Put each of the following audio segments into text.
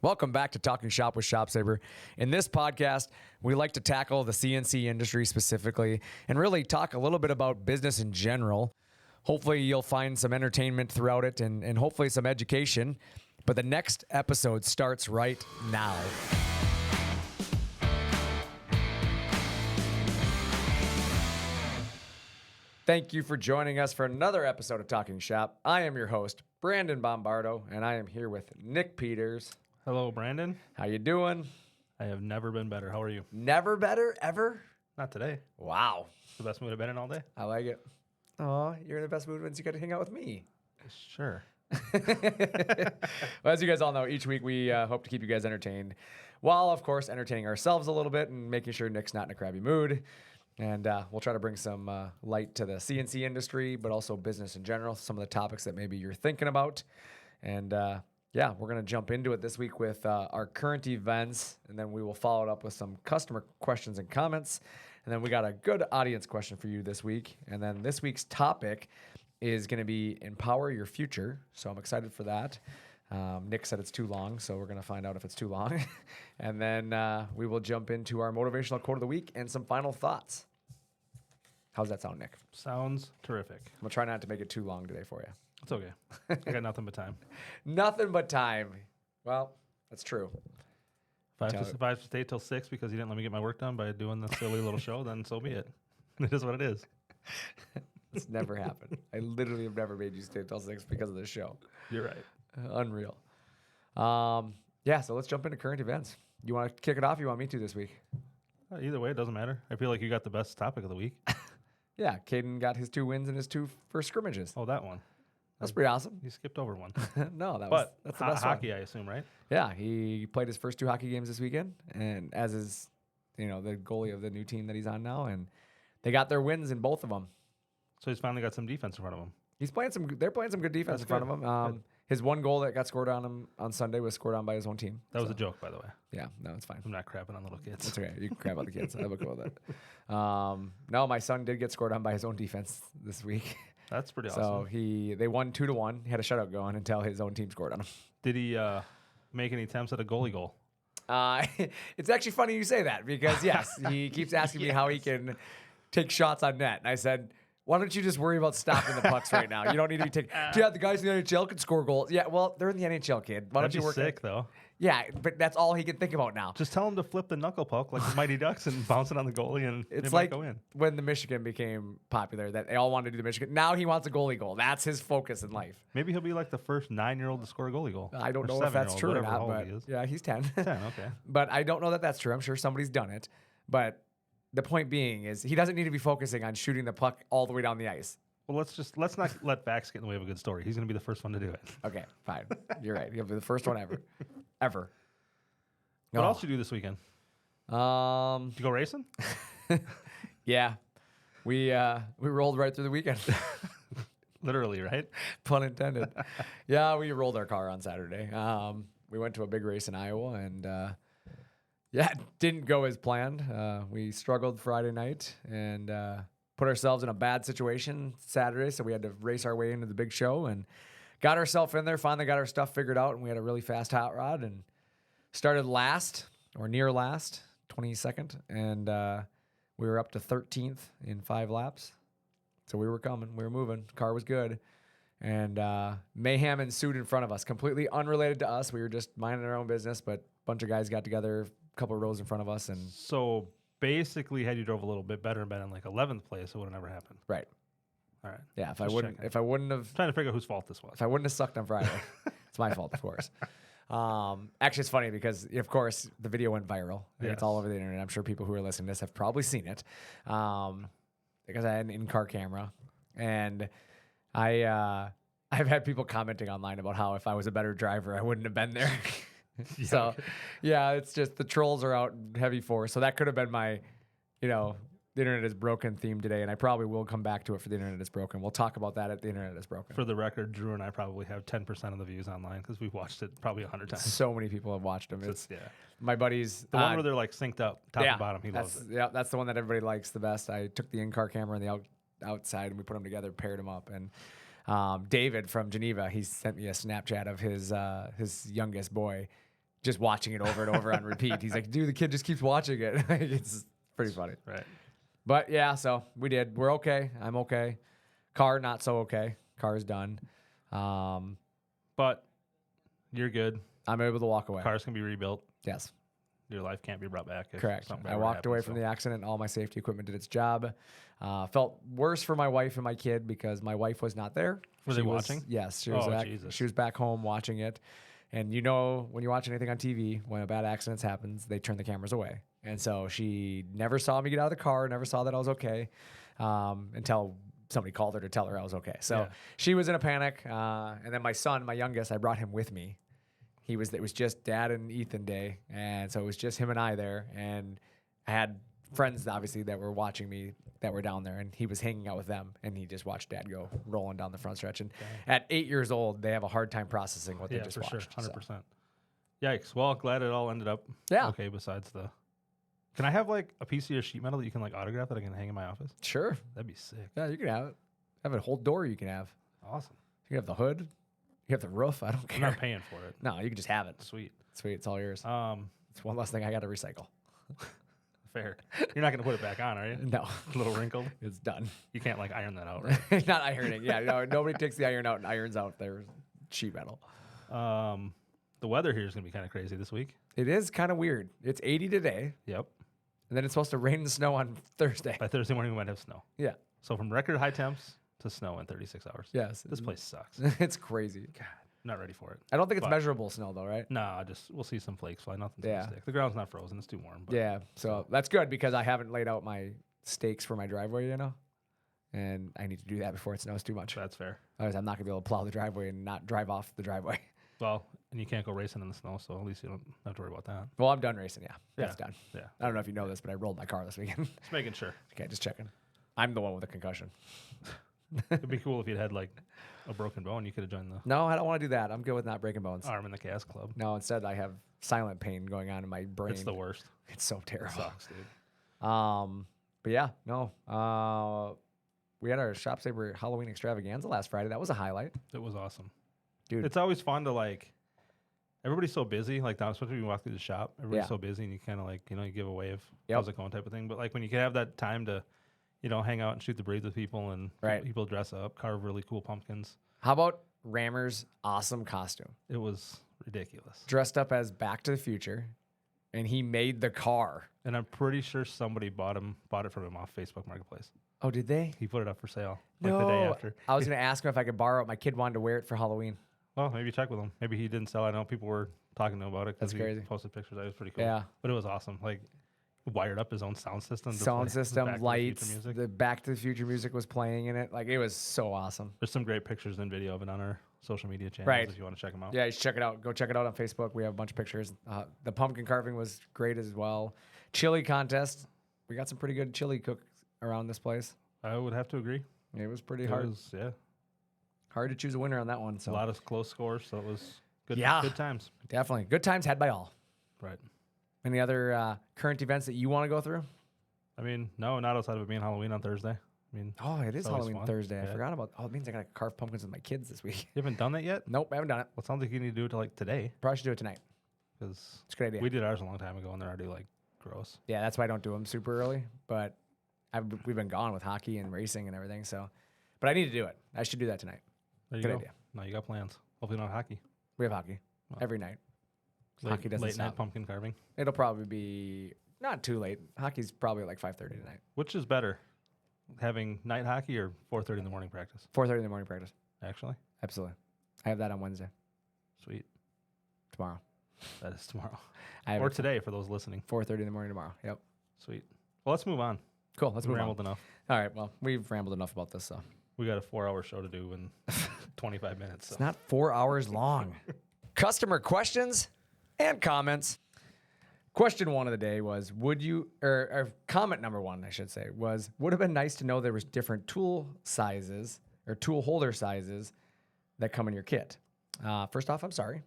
Welcome back to Talking Shop with ShopSabre. In this podcast, we like to tackle the CNC industry specifically and really talk a little bit about business in general. Hopefully, you'll find some entertainment throughout it and hopefully some education. But the next episode starts right now. Thank you for joining us for another episode of Talking Shop. I am your host, Brandon Bombardo, and I am here with Nick Peters. Hello, Brandon. How you doing? I have never been better. How are you? Never better, ever? Not today. Wow. The best mood I've been in all day? I like it. Oh, you're in the best mood once you get to hang out with me. Sure. Well, as you guys all know, each week we hope to keep you guys entertained while, of course, entertaining ourselves a little bit and making sure Nick's not in a crabby mood. And we'll try to bring some light to the CNC industry, but also business in general, some of the topics that maybe you're thinking about. And yeah, we're going to jump into it this week with our current events, and then we will follow it up with some customer questions and comments. And then we got a good audience question for you this week. And then this week's topic is going to be Empower Your Future. So I'm excited for that. Nick said it's too long, so we're going to find out if it's too long. And then we will jump into our motivational quote of the week and some final thoughts. How's that sound, Nick? Sounds terrific. I'm going to try not to make it too long today for you. It's okay. I got nothing but time. Nothing but time. Well, that's true. If I have to stay till 6 because you didn't let me get my work done by doing this silly little show, then so be it. It is what it is. It's never happened. I literally have never made you stay till 6 because of this show. You're right. Unreal. Yeah, so let's jump into current events. You want to kick it off or you want me to this week? Either way, it doesn't matter. I feel like you got the best topic of the week. Yeah, Caden got his 2 wins in his 2 first scrimmages. Oh, that one. That's pretty awesome. You skipped over one. No, that's the best hockey, one. I assume, right? Yeah, he played his first 2 hockey games this weekend, and as is, the goalie of the new team that he's on now, and they got their wins in both of them. So he's finally got some defense in front of him. They're playing some good defense in front of him. His one goal that got scored on him on Sunday was scored on by his own team. That was a joke, by the way. Yeah, no, it's fine. I'm not crapping on little kids. It's okay. You can crap on the kids. I'm okay with that. No, my son did get scored on by his own defense this week. That's pretty So awesome. they won 2-1. He had a shutout going until his own team scored on him. Did he make any attempts at a goalie goal? It's actually funny you say that because, yes, he keeps asking me how he can take shots on net. And I said, why don't you just worry about stopping the pucks right now? You don't need to be taking. Yeah, the guys in the NHL can score goals. Yeah, well, they're in the NHL, kid. Why don't you work sick, though. Yeah, but that's all he can think about now. Just tell him to flip the knuckle puck like the Mighty Ducks and bounce it on the goalie, and it's it like might go in. When the Michigan became popular, that they all wanted to do the Michigan. Now he wants a goalie goal. That's his focus in life. Maybe he'll be like the first 9-year-old to score a goalie goal. I don't know if that's true or not, but he is. yeah, he's 10. 10, okay. But I don't know that that's true. I'm sure somebody's done it. But the point being is he doesn't need to be focusing on shooting the puck all the way down the ice. Well, let's not let facts get in the way of a good story. He's going to be the first one to do it. Okay, fine. You're right. He'll be the first one ever. Ever. What else did you do this weekend? Did you go racing? Yeah. We rolled right through the weekend. Literally, right? Pun intended. Yeah, we rolled our car on Saturday. We went to a big race in Iowa, and yeah, it didn't go as planned. We struggled Friday night and put ourselves in a bad situation Saturday, so we had to race our way into the big show and got ourselves in there, finally got our stuff figured out, and we had a really fast hot rod and started last or near last, 22nd, and we were up to 13th in 5 laps. So we were coming, we were moving, the car was good, and mayhem ensued in front of us, completely unrelated to us. We were just minding our own business, but a bunch of guys got together a couple of rows in front of us. And so basically, had you drove a little bit better and been in like 11th place, it would have never happened. Right. All right. Yeah, if I wouldn't have trying to figure out whose fault this was. If I wouldn't have sucked on Friday, it's my fault, of course. Actually, it's funny because, of course, the video went viral. Yes. It's all over the internet. I'm sure people who are listening to this have probably seen it because I had an in-car camera. And I've had people commenting online about how if I was a better driver, I wouldn't have been there. So, yeah, it's just the trolls are out in heavy force. So that could have been my, the internet is broken theme today, and I probably will come back to it for the internet is broken. We'll talk about that at the internet is broken. For the record, Drew and I probably have 10% of the views online because we've watched it probably 100 times. So many people have watched them. It's my buddies. The one where they're like synced up, top and bottom. He loves it. Yeah, that's the one that everybody likes the best. I took the in-car camera and the outside, and we put them together, paired them up, and David from Geneva, he sent me a Snapchat of his youngest boy just watching it over and over on repeat. He's like, dude, the kid just keeps watching it. It's pretty funny. Right. But yeah, so we did. We're okay. I'm okay. Car, not so okay. Car is done. But you're good. I'm able to walk away. Cars can be rebuilt. Yes. Your life can't be brought back. If Correct. something I ever walked happens, away from the accident. All my safety equipment did its job. Felt worse for my wife and my kid because my wife was not there. Were they watching? Yes. She was Jesus. She was back home watching it. And you know, when you watch anything on TV, when a bad accident happens, they turn the cameras away. And so she never saw me get out of the car, never saw that I was okay until somebody called her to tell her I was okay. So she was in a panic. And then my son, my youngest, I brought him with me. It was just Dad and Ethan day, and so it was just him and I there. And I had friends, obviously, that were watching me that were down there, and he was hanging out with them, and he just watched Dad go rolling down the front stretch. And at 8 years old, they have a hard time processing what they just watched. Sure, 100%. Yikes! Well, glad it all ended up okay. Besides can I have like a piece of your sheet metal that you can like autograph that I can hang in my office? Sure, that'd be sick. Yeah, you can have it. Have a whole door you can have. Awesome. You can have the hood. You have the roof. I don't care. I'm not paying for it. No, you can just have it. Sweet. It's all yours. It's one less thing I got to recycle. Fair. You're not going to put it back on, are you? No. A little wrinkled. It's done. You can't like iron that out, right? Not ironing. Yeah, no, nobody takes the iron out and irons out their sheet metal. The weather here is going to be kind of crazy this week. It is kind of weird. It's 80 today. Yep. And then it's supposed to rain and snow on Thursday. By Thursday morning, we might have snow. Yeah. So from record high temps to snow in 36 hours. Yes. This place sucks. It's crazy. God, not ready for it. I don't think it's measurable snow, though, right? No, we'll see some flakes fly. Nothing's going to stick. The ground's not frozen. It's too warm. But yeah. So that's good because I haven't laid out my stakes for my driveway, and I need to do that before it snows too much. That's fair. Otherwise, I'm not going to be able to plow the driveway and not drive off the driveway. Well, and you can't go racing in the snow, so at least you don't have to worry about that. Well, I'm done racing, yeah. That's done. Yeah. I don't know if you know this, but I rolled my car this weekend. Just making sure. Okay, just checking. I'm the one with a concussion. It'd be cool if you'd had like a broken bone. You could have joined the No, I don't want to do that. I'm good with not breaking bones. arm in the cast club. No, instead I have silent pain going on in my brain. It's the worst. It's so terrible. It sucks, dude. But yeah, no. We had our ShopSabre Halloween Extravaganza last Friday. That was a highlight. It was awesome. Dude. It's always fun to like, everybody's so busy. Like, especially when you walk through the shop, everybody's so busy and you kind of like, you give a wave, how's it going type of thing. But like when you can have that time to, hang out and shoot the breeze with people and people dress up, carve really cool pumpkins. How about Rammer's awesome costume? It was ridiculous. Dressed up as Back to the Future, and he made the car. And I'm pretty sure somebody bought it from him off Facebook Marketplace. Oh, did they? He put it up for sale like the day after. I was going to ask him if I could borrow it. My kid wanted to wear it for Halloween. Well, maybe check with him. Maybe he didn't sell it. I know people were talking to him about it because he posted pictures. That was pretty cool. Yeah. But it was awesome. Like, wired up his own sound system. Lights. The Back to the Future music was playing in it. Like, it was so awesome. There's some great pictures and video of it on our social media channels if you want to check them out. Yeah, you should check it out. Go check it out on Facebook. We have a bunch of pictures. The pumpkin carving was great as well. Chili contest. We got some pretty good chili cooks around this place. I would have to agree. It was pretty hard. Hard to choose a winner on that one. So a lot of close scores, so it was good. Yeah, good times. Definitely good times had by all. Right. Any other current events that you want to go through? I mean, no, not outside of it being Halloween on Thursday. I mean, it is Halloween Thursday. Yeah. I forgot about. Oh, it means I gotta carve pumpkins with my kids this week. You haven't done that yet? Nope, I haven't done it. Well, it sounds like you need to do it like today. Probably should do it tonight. Because it's a good idea. We did ours a long time ago, and they're already like gross. Yeah, that's why I don't do them super early. But we've been gone with hockey and racing and everything. So, but I need to do it. I should do that tonight. There you go. Idea. No, you got plans. Hopefully not hockey. We have hockey every night. Hockey doesn't late stop. Night pumpkin carving. It'll probably be not too late. Hockey's probably like 5:30 tonight. Which is better, having night hockey or 4:30 in the morning practice? 4:30 in the morning practice. Actually, absolutely. I have that on Wednesday. Sweet. Tomorrow. That is tomorrow. Or today for those listening. 4:30 in the morning tomorrow. Yep. Sweet. Well, let's move on. Cool. Let's move on. Rambled enough. All right. Well, we've rambled enough about this, so. We got a 4-hour show to do in 25 minutes. So. It's not 4 hours long. Customer questions and comments. Question 1 of the day was, or comment number 1, I should say, was, would have been nice to know there was different tool sizes or tool holder sizes that come in your kit. First off, I'm sorry.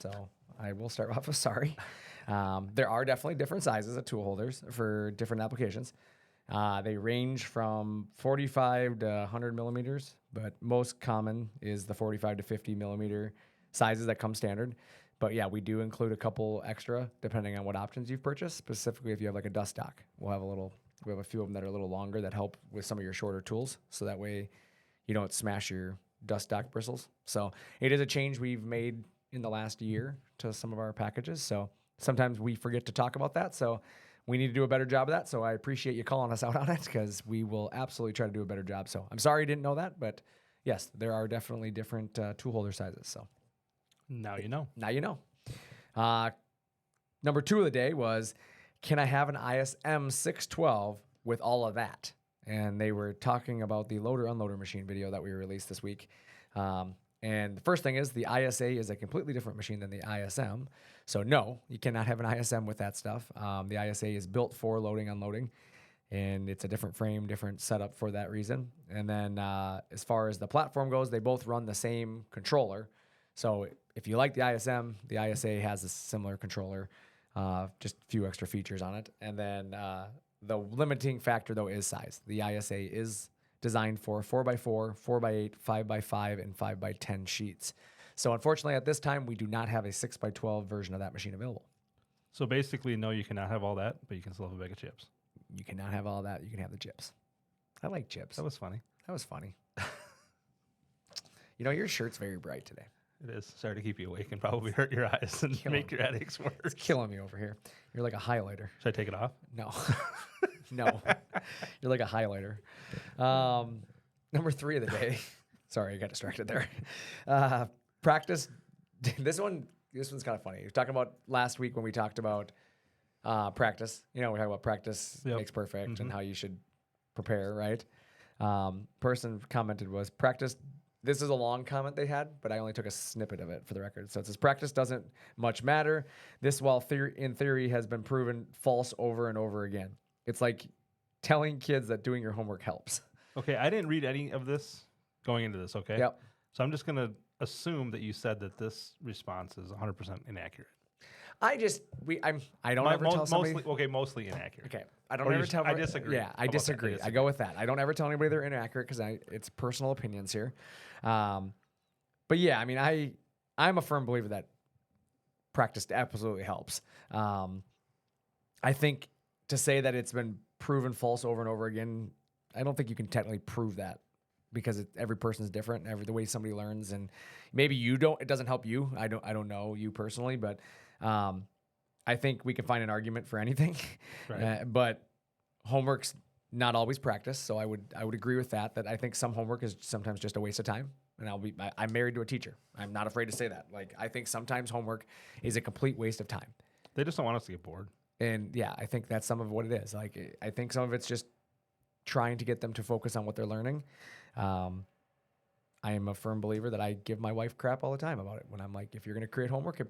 So I will start off with sorry. There are definitely different sizes of tool holders for different applications. They range from 45 to 100 millimeters, but most common is the 45 to 50 millimeter sizes that come standard. But yeah, we do include a couple extra depending on what options you've purchased. Specifically, if you have like a dust stock, we have a few of them that are a little longer that help with some of your shorter tools. So that way you don't smash your dust stock bristles. So it is a change we've made in the last year to some of our packages. So sometimes we forget to talk about that. So we need to do a better job of that. So I appreciate you calling us out on it because we will absolutely try to do a better job. So I'm sorry you didn't know that, but yes, there are definitely different tool holder sizes. So now you know. Now you know. Number 2 of the day was, can I have an ISM 612 with all of that? And they were talking about the loader-unloader machine video that we released this week. And the first thing is the ISA is a completely different machine than the ISM. So no, you cannot have an ISM with that stuff. The ISA is built for loading, unloading, and it's a different frame, different setup for that reason. And then as far as the platform goes, they both run the same controller. So if you like the ISM, the ISA has a similar controller, just a few extra features on it. And then the limiting factor, though, is size. The ISA is designed for 4x4, 4x8, 5x5, and 5x10 sheets. So unfortunately, at this time, we do not have a 6x12 version of that machine available. So basically, no, you cannot have all that, but you can still have a bag of chips. You cannot have all that. You can have the chips. I like chips. That was funny. That was funny. You know, your shirt's very bright today. It is. Sorry to keep you awake and probably hurt your eyes and make your headaches worse. It's killing me over here. You're like a highlighter. Should I take it off? No. No. You're like a highlighter. Number 3 of the day. Sorry, I got distracted there. Practice. This one's kind of funny. You're talking about last week when we talked about practice. You know, we talked about practice makes perfect and how you should prepare, right? Person commented was practice. This is a long comment they had, but I only took a snippet of it for the record. So it says, practice doesn't much matter. This, while in theory, has been proven false over and over again. It's like telling kids that doing your homework helps. Okay, I didn't read any of this going into this, okay? Yep. So I'm just going to assume that you said that this response is 100% inaccurate. I don't ever tell somebody. Mostly inaccurate. Okay, I don't ever tell. I disagree. Yeah, I disagree. I go with that. I don't ever tell anybody they're inaccurate because it's personal opinions here. But yeah, I mean, I'm a firm believer that practice absolutely helps. I think to say that it's been proven false over and over again, I don't think you can technically prove that because every person is different, the way somebody learns, and maybe it doesn't help you. I don't know you personally, but I think we can find an argument for anything. Right. But homework's not always practice, so I would agree with that. That I think some homework is sometimes just a waste of time. And I'm married to a teacher. I'm not afraid to say that. Like, I think sometimes homework is a complete waste of time. They just don't want us to get bored. And yeah, I think that's some of what it is. Like, I think some of it's just trying to get them to focus on what they're learning. I am a firm believer that I give my wife crap all the time about it. When I'm like, if you're going to create homework,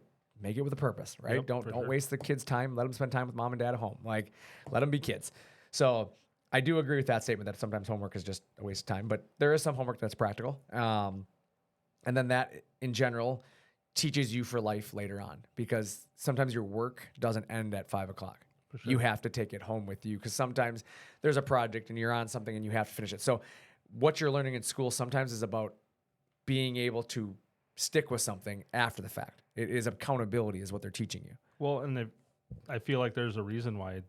make it with a purpose, right? Yep, don't waste the kids' time. Let them spend time with mom and dad at home. Like, let them be kids. So I do agree with that statement that sometimes homework is just a waste of time, but there is some homework that's practical. And then that in general teaches you for life later on, because sometimes your work doesn't end at 5 o'clock. Sure. You have to take it home with you, because sometimes there's a project and you're on something and you have to finish it. So what you're learning in school sometimes is about being able to stick with something after the fact. It is accountability is what they're teaching you. Well, and I feel like there's a reason why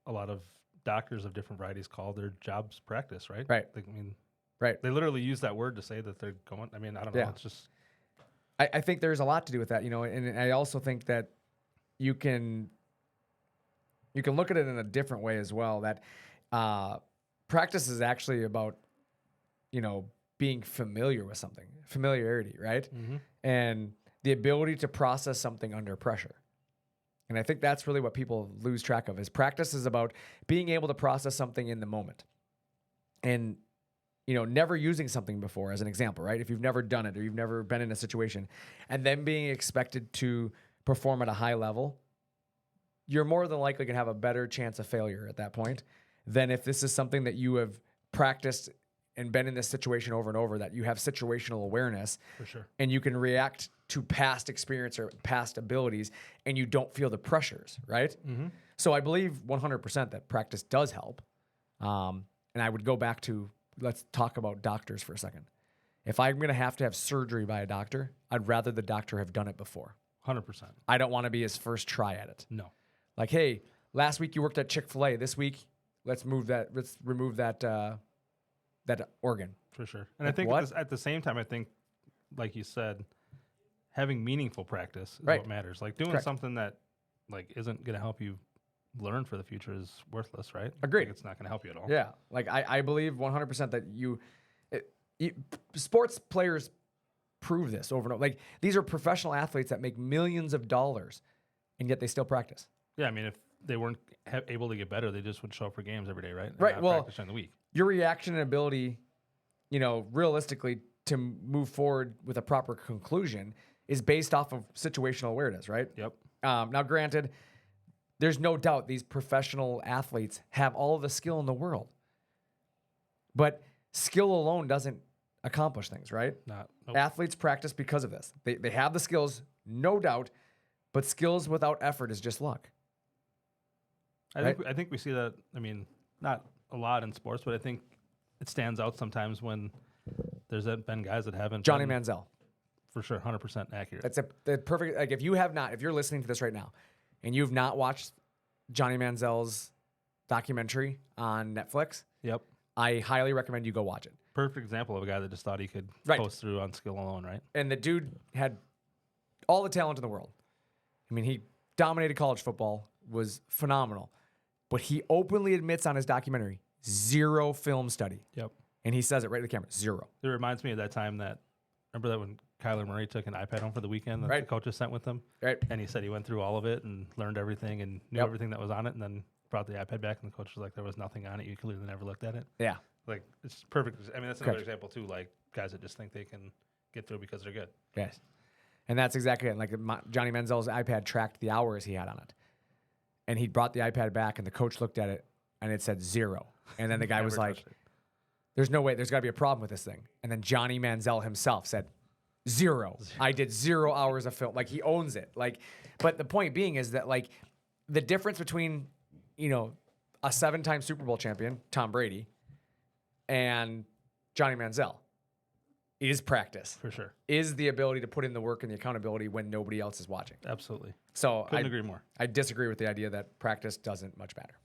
a lot of doctors of different varieties call their jobs practice, right? Right. Right. They literally use that word to say that they're going. I mean, I don't know. It's just. I think there's a lot to do with that, and I also think that you can look at it in a different way as well. That practice is actually about, being familiar with something, familiarity, right? Mm-hmm. And the ability to process something under pressure. And I think that's really what people lose track of, is practice is about being able to process something in the moment. And, never using something before as an example, right? If you've never done it or you've never been in a situation and then being expected to perform at a high level, you're more than likely going to have a better chance of failure at that point than if this is something that you have practiced and been in this situation over and over, that you have situational awareness. For sure. And you can react to past experience or past abilities and you don't feel the pressures, right? Mm-hmm. So I believe 100% that practice does help. And I would go back to, let's talk about doctors for a second. If I'm going to have surgery by a doctor, I'd rather the doctor have done it before. 100%. I don't want to be his first try at it. No. Like, hey, last week you worked at Chick-fil-A. This week, let's remove that organ. For sure. And Like I think what? at the same time, I think, like you said, having meaningful practice is Right. what matters. Like doing Correct. something that like isn't going to help you learn for the future is worthless, right? Agreed. Like, it's not going to help you at all. Yeah. Like I believe 100% that sports players prove this over and over. Like these are professional athletes that make millions of dollars, and yet they still practice. Yeah, I mean, if they weren't able to get better, they just would show up for games every day, right? And Right. not Well, practice during the week. Your reaction and ability, realistically to move forward with a proper conclusion is based off of situational awareness, right? Yep. Now, granted, there's no doubt these professional athletes have all of the skill in the world, but skill alone doesn't accomplish things, right? Nope. Athletes practice because of this. They have the skills, no doubt, but skills without effort is just luck. I think we see that. I mean, not a lot in sports, but I think it stands out sometimes when there's been guys that haven't. Johnny been, Manziel. For sure, 100% accurate. That's the perfect. Like if you're listening to this right now, and you've not watched Johnny Manziel's documentary on Netflix, Yep. I highly recommend you go watch it. Perfect example of a guy that just thought he could Right. post through on skill alone, right? And the dude had all the talent in the world. I mean, he dominated college football, was phenomenal, but he openly admits on his documentary, 0 film study. Yep. And he says it right to the camera, 0. It reminds me of that time remember that when Kyler Murray took an iPad home for the weekend that Right. the coaches sent with him? Right. And he said he went through all of it and learned everything and knew Yep. everything that was on it and then brought the iPad back and the coach was like, there was nothing on it. You clearly never looked at it. Yeah. Like, it's perfect. I mean, that's another Correct. example, too. Like, guys that just think they can get through because they're good. Yes. And that's exactly it. Like Johnny Manziel's iPad tracked the hours he had on it. And he brought the iPad back and the coach looked at it and it said 0. And then the guy was Never like, touched it. there's no way, there's got to be a problem with this thing. And then Johnny Manziel himself said, 0. I did 0 hours of film. Like he owns it. Like, but the point being is that like the difference between, a 7-time Super Bowl champion, Tom Brady, and Johnny Manziel is practice. For sure. Is the ability to put in the work and the accountability when nobody else is watching. Absolutely. So Couldn't agree more. I disagree with the idea that practice doesn't much matter.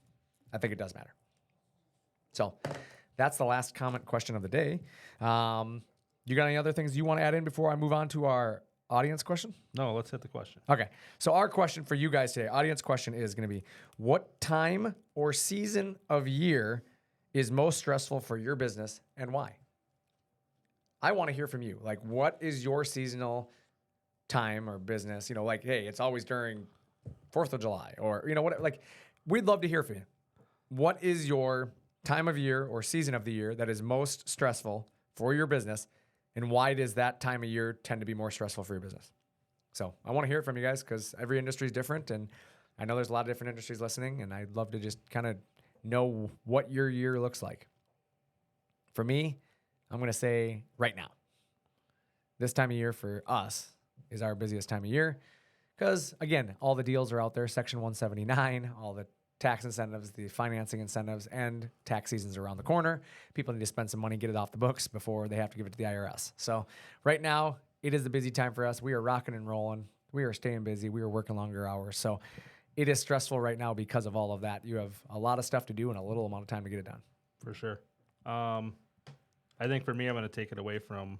I think it does matter. So that's the last question of the day. You got any other things you want to add in before I move on to our audience question? No, let's hit the question. Okay. So our question for you guys today, audience question is going to be, what time or season of year is most stressful for your business and why? I want to hear from you. Like, what is your seasonal time or business? Like, hey, it's always during 4th of July or, what, like, we'd love to hear from you. What is your time of year or season of the year that is most stressful for your business? And why does that time of year tend to be more stressful for your business? So I want to hear it from you guys because every industry is different. And I know there's a lot of different industries listening. And I'd love to just kind of know what your year looks like. For me, I'm going to say right now. This time of year for us is our busiest time of year because, again, all the deals are out there. Section 179, all the tax incentives, the financing incentives, and tax season's around the corner. People need to spend some money, get it off the books before they have to give it to the IRS. So right now, it is the busy time for us. We are rocking and rolling. We are staying busy. We are working longer hours. So it is stressful right now because of all of that. You have a lot of stuff to do in a little amount of time to get it done. For sure. I think for me, I'm going to take it away from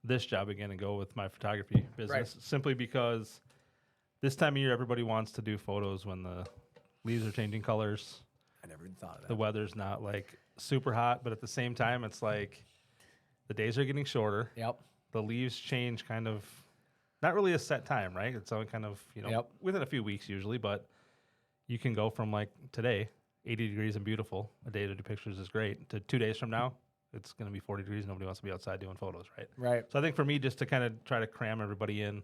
this job again and go with my photography business. Right. Simply because this time of year, everybody wants to do photos when the leaves are changing colors. I never even thought of that. The weather's not like super hot, but at the same time, it's like the days are getting shorter. Yep. The leaves change kind of, not really a set time, right? It's all kind of, Yep. within a few weeks usually, but you can go from like today, 80 degrees and beautiful, a day to do pictures is great, to 2 days from now, it's going to be 40 degrees. Nobody wants to be outside doing photos, right? Right. So I think for me, just to kind of try to cram everybody in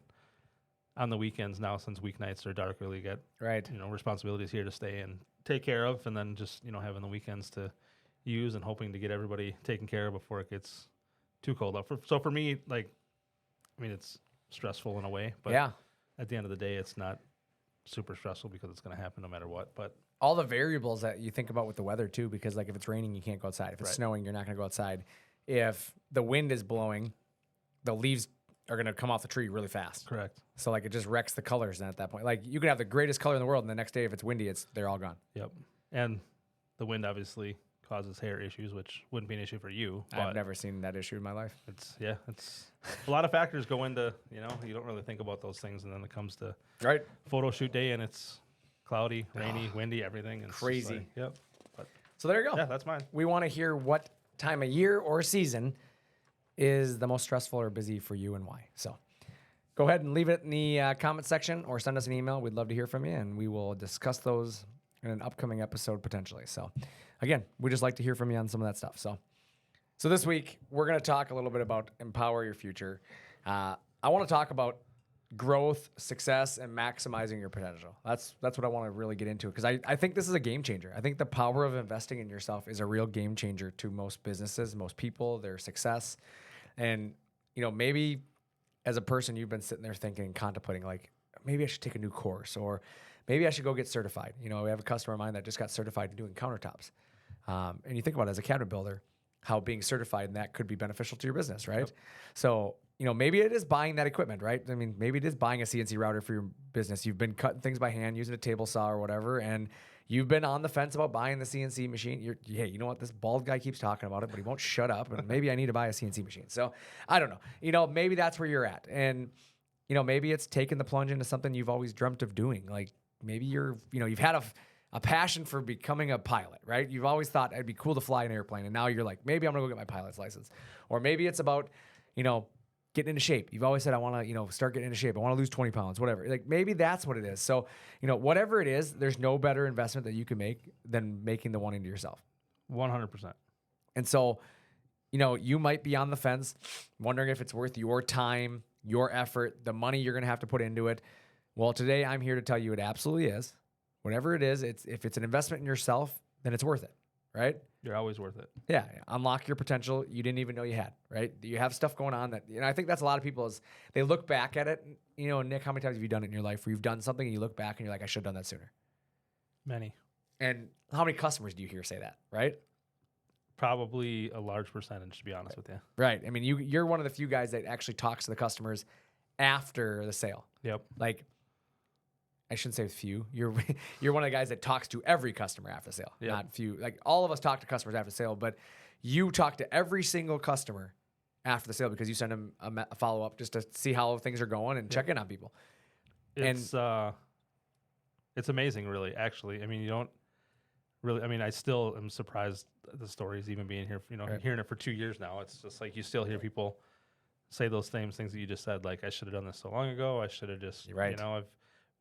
on the weekends now, since weeknights are dark, really get Right. responsibilities here to stay and take care of, and then just having the weekends to use and hoping to get everybody taken care of before it gets too cold up. So for me, it's stressful in a way, but Yeah. at the end of the day, it's not super stressful because it's going to happen no matter what. But All the variables that you think about with the weather too, because like if it's raining, you can't go outside. If it's Right. snowing, you're not going to go outside. If the wind is blowing, the leaves are going to come off the tree really fast. Correct. So like it just wrecks the colors then at that point. Like you can have the greatest color in the world, and the next day if it's windy, they're all gone. Yep. And the wind obviously causes hair issues, which wouldn't be an issue for you. I've never seen that issue in my life. It's a lot of factors go into, you don't really think about those things, and then it comes to photo shoot day and it's cloudy, rainy, windy, everything. It's crazy. Like, yep. But so there you go. Yeah, that's mine. We want to hear what time of year or season is the most stressful or busy for you and why. So go ahead and leave it in the comment section or send us an email. We'd love to hear from you, and we will discuss those in an upcoming episode potentially. So again, we just like to hear from you on some of that stuff. So this week, we're going to talk a little bit about empower your future. I want to talk about growth, success, and maximizing your potential. That's what I want to really get into, because I think this is a game changer. I think the power of investing in yourself is a real game changer to most businesses, most people, their success. And, maybe as a person, you've been sitting there thinking, contemplating, like, maybe I should take a new course, or maybe I should go get certified. We have a customer of mine that just got certified in doing countertops. And you think about it as a cabinet builder, how being certified in that could be beneficial to your business, right? Yep. So, maybe it is buying that equipment, right? I mean, maybe it is buying a CNC router for your business. You've been cutting things by hand, using a table saw or whatever, and you've been on the fence about buying the CNC machine. Hey, you know what? This bald guy keeps talking about it, but he won't shut up, and maybe I need to buy a CNC machine. So, I don't know. Maybe that's where you're at. And, maybe it's taking the plunge into something you've always dreamt of doing. Like, maybe you've had a passion for becoming a pilot, right? You've always thought it'd be cool to fly an airplane, and now you're like, maybe I'm gonna go get my pilot's license. Or maybe it's about, getting into shape. You've always said, I want to, start getting into shape. I want to lose 20 pounds, whatever. Like, maybe that's what it is. So, whatever it is, there's no better investment that you can make than making the one into yourself. 100%. And so, you might be on the fence, wondering if it's worth your time, your effort, the money you're going to have to put into it. Well, today I'm here to tell you it absolutely is. Whatever it is, if it's an investment in yourself, then it's worth it, right? You're always worth it. Yeah. Unlock your potential you didn't even know you had, right? You have stuff going on that, I think that's a lot of people is they look back at it. Nick, how many times have you done it in your life where you've done something and you look back and you're like, I should have done that sooner? Many. And how many customers do you hear say that, right? Probably a large percentage, to be honest with you. Right. I mean, you're one of the few guys that actually talks to the customers after the sale. Yep. Like, I shouldn't say few. You're one of the guys that talks to every customer after the sale, not few. Like, all of us talk to customers after the sale, but you talk to every single customer after the sale because you send them a follow-up just to see how things are going and check in on people. It's amazing, really, actually. I mean, you don't really, I still am surprised at the stories, even being here, hearing it for 2 years now. It's just like you still hear people say those same things that you just said, like, I should have done this so long ago. I should have just, I've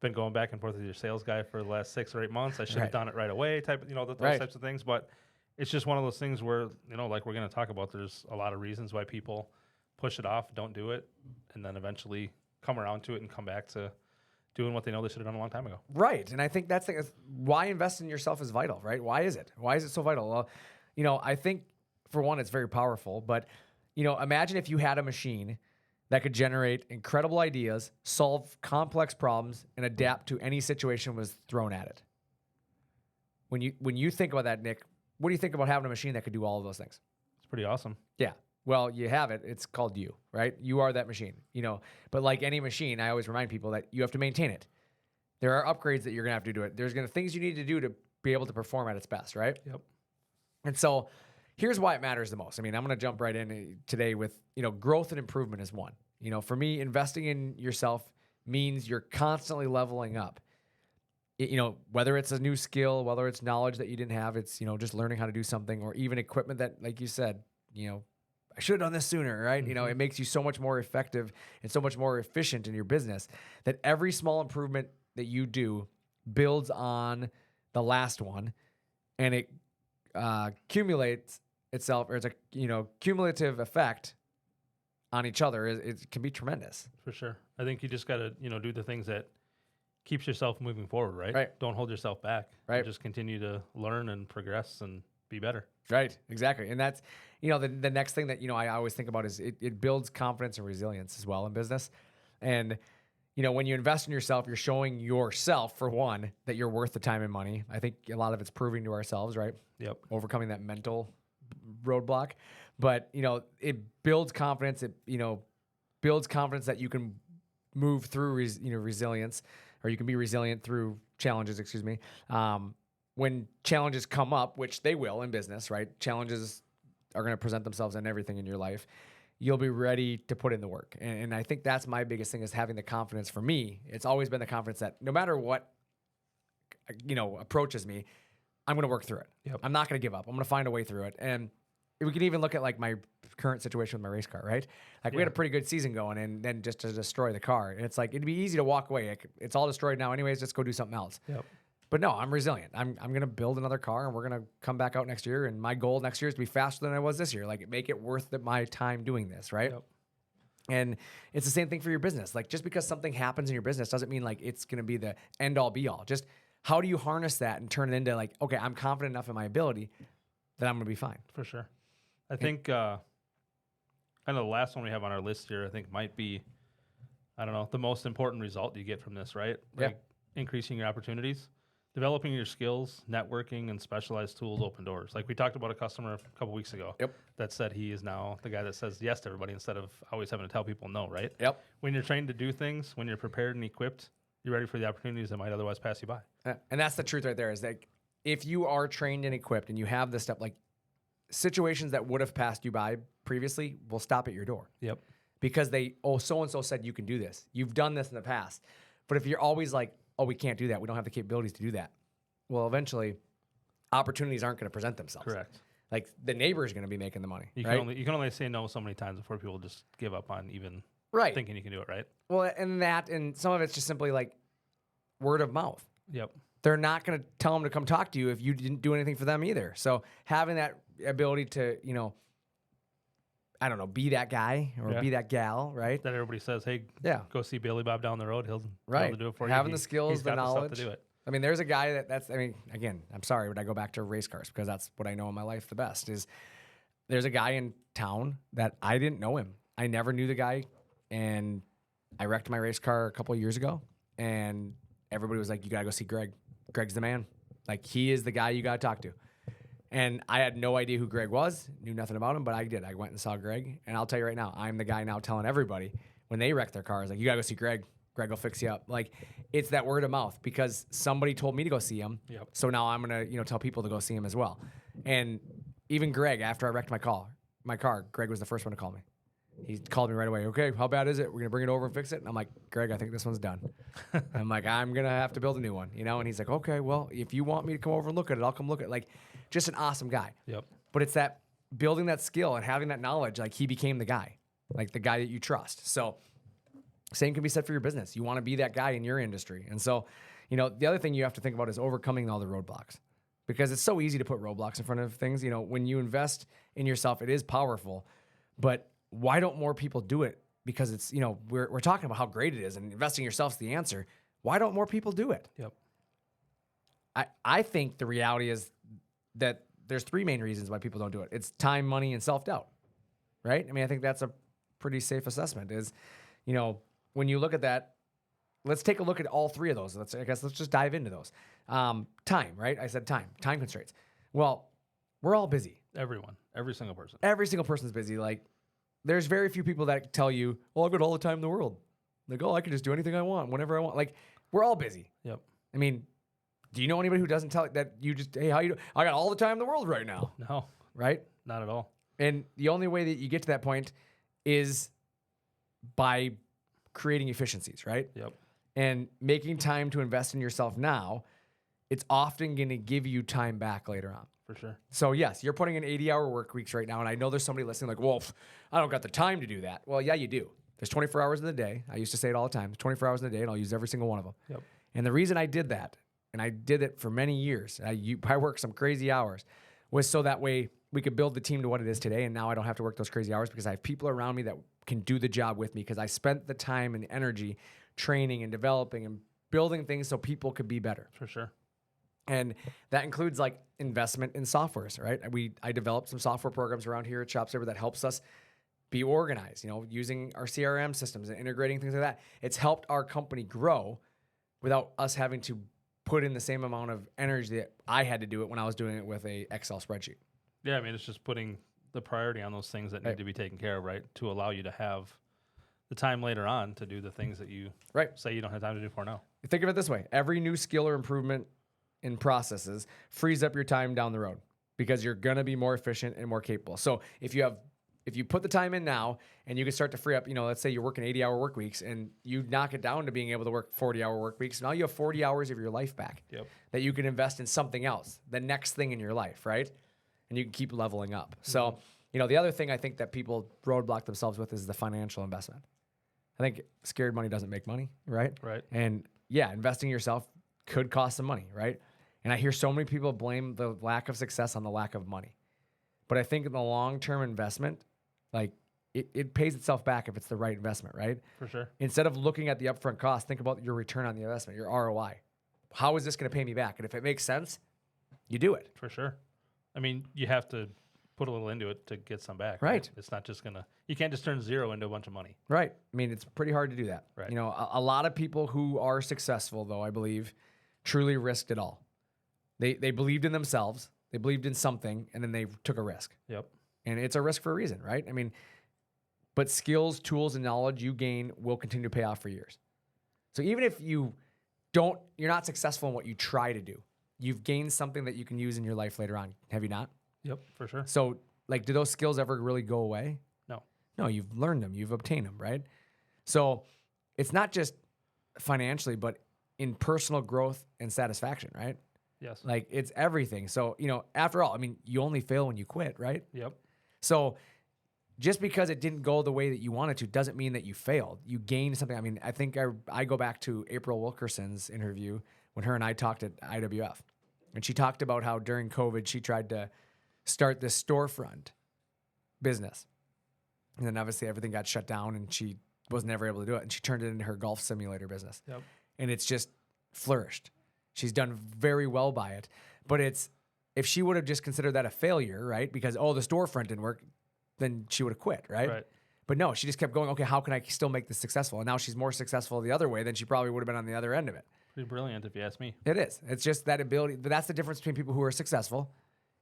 been going back and forth with your sales guy for the last 6 or 8 months. I should have done it right away, those types of things. But it's just one of those things where, like we're going to talk about, there's a lot of reasons why people push it off, don't do it, and then eventually come around to it and come back to doing what they know they should have done a long time ago. Right. And I think that's why invest in yourself is vital, right? Why is it? Why is it so vital? Well, I think, for one, it's very powerful. But, imagine if you had a machine that could generate incredible ideas, solve complex problems, and adapt to any situation was thrown at it. When you think about that, Nick, what do you think about having a machine that could do all of those things? It's pretty awesome. Yeah. Well, you have it. It's called you, right? You are that machine, But like any machine, I always remind people that you have to maintain it. There are upgrades that you're going to have to do it. There's things you need to do to be able to perform at its best, right? Yep. And so here's why it matters the most. I'm going to jump right in today with, growth and improvement is one. For me, investing in yourself means you're constantly leveling up. Whether it's a new skill, whether it's knowledge that you didn't have, it's, just learning how to do something, or even equipment that, like you said, I should have done this sooner, right? Mm-hmm. It makes you so much more effective and so much more efficient in your business that every small improvement that you do builds on the last one, and it accumulates itself, or it's a cumulative effect on each other. It can be tremendous. For sure. I think you just got to do the things that keeps yourself moving forward, right? Right. Don't hold yourself back. Right. Just continue to learn and progress and be better. Right. Exactly. And that's the next thing that I always think about is it builds confidence and resilience as well in business. And when you invest in yourself, you're showing yourself, for one, that you're worth the time and money. I think a lot of it's proving to ourselves, right? Yep. Overcoming that mental roadblock. But, it builds confidence. It, builds confidence that you can move through resilience, or you can be resilient through challenges, excuse me. When challenges come up, which they will in business, right? Challenges are going to present themselves in everything in your life. You'll be ready to put in the work. And I think that's my biggest thing, is having the confidence. For me, it's always been the confidence that no matter what, approaches me, I'm going to work through it. Yep. I'm not going to give up. I'm going to find a way through it. And we can even look at like my current situation with my race car, right? Like we had a pretty good season going, and then just to destroy the car. And it's like, it'd be easy to walk away. It's all destroyed now anyways, just go do something else. Yep. But no, I'm resilient. I'm going to build another car, and we're going to come back out next year. And my goal next year is to be faster than I was this year. Like, make it worth my time doing this, right? Yep. And it's the same thing for your business. Like, just because something happens in your business doesn't mean like it's going to be the end all be all. Just how do you harness that and turn it into like, okay, I'm confident enough in my ability that I'm going to be fine. For sure. I think, I know the last one we have on our list here, I think might be, I don't know, the most important result you get from this, right? Like increasing your opportunities. Developing your skills, networking, and specialized tools open doors. Like we talked about a customer a couple weeks ago that said he is now the guy that says yes to everybody instead of always having to tell people no, right? Yep. When you're trained to do things, when you're prepared and equipped, you're ready for the opportunities that might otherwise pass you by. And that's the truth right there, is that if you are trained and equipped and you have this stuff, like situations that would have passed you by previously will stop at your door. Yep. Because so-and-so said you can do this. You've done this in the past. But if you're always like, oh, we can't do that, we don't have the capabilities to do that, well, eventually opportunities aren't going to present themselves. Correct. Like the neighbor is going to be making the money. You can only say no so many times before people just give up on even thinking you can do it, right? Well, and some of it's just simply like word of mouth. Yep. They're not going to tell them to come talk to you if you didn't do anything for them either. So having that ability to, I don't know, be that guy or be that gal, right? That everybody says, hey, go see Billy Bob down the road. He'll be able to do it for you. Having the skills, the knowledge. To do it. I mean, there's a guy again, I'm sorry, but I go back to race cars because that's what I know in my life the best is there's a guy in town that I didn't know him. I never knew the guy, and I wrecked my race car a couple of years ago, and everybody was like, you got to go see Greg. Greg's the man. Like, he is the guy you got to talk to. And I had no idea who Greg was, knew nothing about him, but I did. I went and saw Greg, and I'll tell you right now, I'm the guy now telling everybody when they wreck their cars, like, you got to go see Greg. Greg will fix you up. Like, it's that word of mouth because somebody told me to go see him. Yep. So now I'm going to, tell people to go see him as well. And even Greg, after I wrecked my car, Greg was the first one to call me. He called me right away. Okay, how bad is it? We're going to bring it over and fix it. And I'm like, Greg, I think this one's done. I'm like, I'm going to have to build a new one, And he's like, okay, well, if you want me to come over and look at it, I'll come look at it. Like, just an awesome guy. Yep. But it's that building that skill and having that knowledge. Like, he became the guy, like the guy that you trust. So same can be said for your business. You want to be that guy in your industry. And so, the other thing you have to think about is overcoming all the roadblocks, because it's so easy to put roadblocks in front of things. When you invest in yourself, it is powerful, but why don't more people do it? Because it's, we're talking about how great it is, and investing in yourself is the answer. Why don't more people do it? Yep. I think the reality is that there's three main reasons why people don't do it. It's time, money, and self-doubt, right? I mean, I think that's a pretty safe assessment is, when you look at that, let's take a look at all three of those. Let's just dive into those. Time, right? I said time constraints. Well, we're all busy. Everyone, every single person. Every single person's busy. Like, there's very few people that tell you, "Oh, I've got all the time in the world." Like, "Oh, I can just do anything I want, whenever I want." Like, we're all busy. Yep. I mean, do you know anybody who doesn't tell that you just, hey, how you doing? I got all the time in the world right now. No. Right? Not at all. And the only way that you get to that point is by creating efficiencies, right? Yep. And making time to invest in yourself now, it's often going to give you time back later on. For sure. So yes, you're putting in 80-hour work weeks right now, and I know there's somebody listening like, well, I don't got the time to do that. Well, yeah, you do. There's 24 hours in the day. I used to say it all the time. There's 24 hours in the day, and I'll use every single one of them. Yep. And the reason I did that, and I did it for many years, I worked some crazy hours, was so that way we could build the team to what it is today, and now I don't have to work those crazy hours because I have people around me that can do the job with me because I spent the time and energy training and developing and building things so people could be better. For sure. And that includes like investment in softwares, right? I developed some software programs around here at ShopSabre that helps us be organized, using our CRM systems and integrating things like that. It's helped our company grow without us having to put in the same amount of energy that I had to do it when I was doing it with a Excel spreadsheet. Yeah, I mean, it's just putting the priority on those things that need to be taken care of, right? To allow you to have the time later on to do the things that you say you don't have time to do for now. Think of it this way. Every new skill or improvement in processes frees up your time down the road because you're going to be more efficient and more capable. So if you put the time in now and you can start to free up, let's say you're working 80-hour work weeks and you knock it down to being able to work 40-hour work weeks. Now you have 40 hours of your life back that you can invest in something else, the next thing in your life, right? And you can keep leveling up. So, the other thing I think that people roadblock themselves with is the financial investment. I think scared money doesn't make money, right? Right. And yeah, investing in yourself could cost some money, right? And I hear so many people blame the lack of success on the lack of money. But I think in the long-term investment, like it pays itself back if it's the right investment, right? For sure. Instead of looking at the upfront cost, think about your return on the investment, your ROI. How is this going to pay me back? And if it makes sense, you do it. For sure. I mean, you have to put a little into it to get some back. Right. It's not just you can't just turn zero into a bunch of money. Right. I mean, it's pretty hard to do that. Right. A lot of people who are successful, though, I believe, truly risked it all. They believed in themselves, they believed in something, and then they took a risk. Yep. And it's a risk for a reason, right? I mean, but skills, tools, and knowledge you gain will continue to pay off for years. So even if you're not successful in what you try to do, you've gained something that you can use in your life later on. Have you not? Yep, for sure. So, do those skills ever really go away? No. No, you've learned them, you've obtained them, right? So it's not just financially, but in personal growth and satisfaction, right? Yes. It's everything. So, after all, I mean, you only fail when you quit, right? Yep. So just because it didn't go the way that you wanted to doesn't mean that you failed. You gained something. I mean, I think I go back to April Wilkerson's interview when her and I talked at IWF. And she talked about how during COVID, she tried to start this storefront business. And then obviously everything got shut down and she was never able to do it. And she turned it into her golf simulator business. Yep. And it's just flourished. She's done very well by it. But if she would have just considered that a failure, right? Because, the storefront didn't work, then she would have quit, right? Right. But no, she just kept going, okay, how can I still make this successful? And now she's more successful the other way than she probably would have been on the other end of it. Pretty brilliant if you ask me. It is. It's just that ability. But that's the difference between people who are successful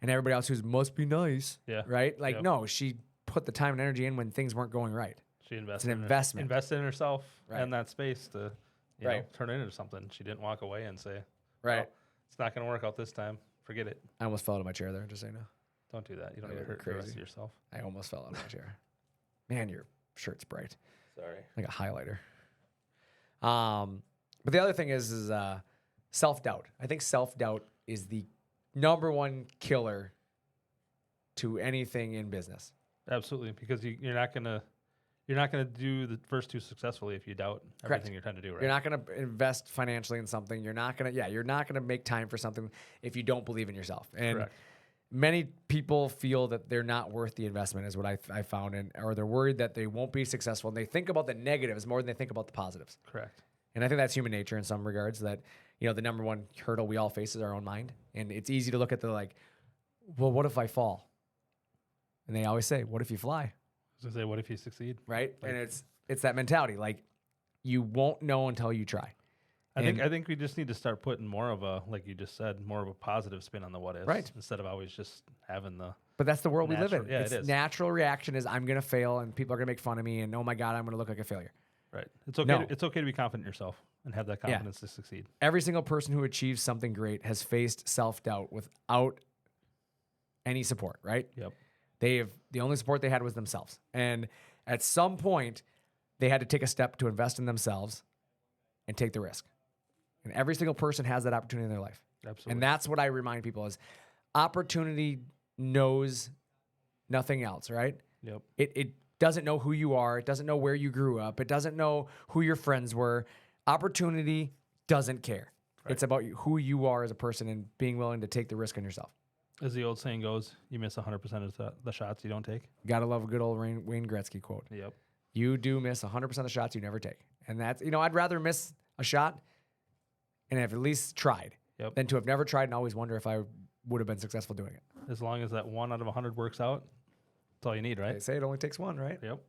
and everybody else who must be nice. Yeah. Right? No, she put the time and energy in when things weren't going right. She invested. It's an investment. Invested in herself and that space to turn it into something. She didn't walk away and say, right, it's not going to work out this time. Forget it. I almost fell out of my chair there, just so you know. Don't do that. You don't get hurt the rest of yourself. I almost fell out of my chair. Man, your shirt's bright. Sorry. Like a highlighter. But the other thing is self-doubt. I think self-doubt is the number one killer to anything in business. Absolutely, because you're not gonna do the first two successfully if you doubt everything you're trying to do. Right. You're not gonna invest financially in something. You're not gonna make time for something if you don't believe in yourself. And many people feel that they're not worth the investment, is what I found, or they're worried that they won't be successful. And they think about the negatives more than they think about the positives. Correct. And I think that's human nature in some regards. That the number one hurdle we all face is our own mind, and it's easy to look at well, what if I fall? And they always say, what if you fly? I was gonna say, what if you succeed? Right. And it's that mentality. You won't know until you try. I think we just need to start putting more of a, like you just said, more of a positive spin on the what ifs. Right. Instead of always just having the. But that's the world we live in. Yeah, it is. Natural reaction is I'm going to fail and people are going to make fun of me and, oh my God, I'm going to look like a failure. Right. It's okay. It's okay to be confident in yourself and have that confidence to succeed. Every single person who achieves something great has faced self-doubt without any support, right? Yep. The only support they had was themselves. And at some point, they had to take a step to invest in themselves and take the risk. And every single person has that opportunity in their life. Absolutely. And that's what I remind people is opportunity knows nothing else, right? Yep. It doesn't know who you are. It doesn't know where you grew up. It doesn't know who your friends were. Opportunity doesn't care. Right. It's about who you are as a person and being willing to take the risk on yourself. As the old saying goes, you miss 100% of the shots you don't take. You got to love a good old Wayne Gretzky quote. Yep. You do miss 100% of the shots you never take. And that's, I'd rather miss a shot and have at least tried than to have never tried and always wonder if I would have been successful doing it. As long as that 1 out of 100 works out, that's all you need, right? They say it only takes one, right? Yep.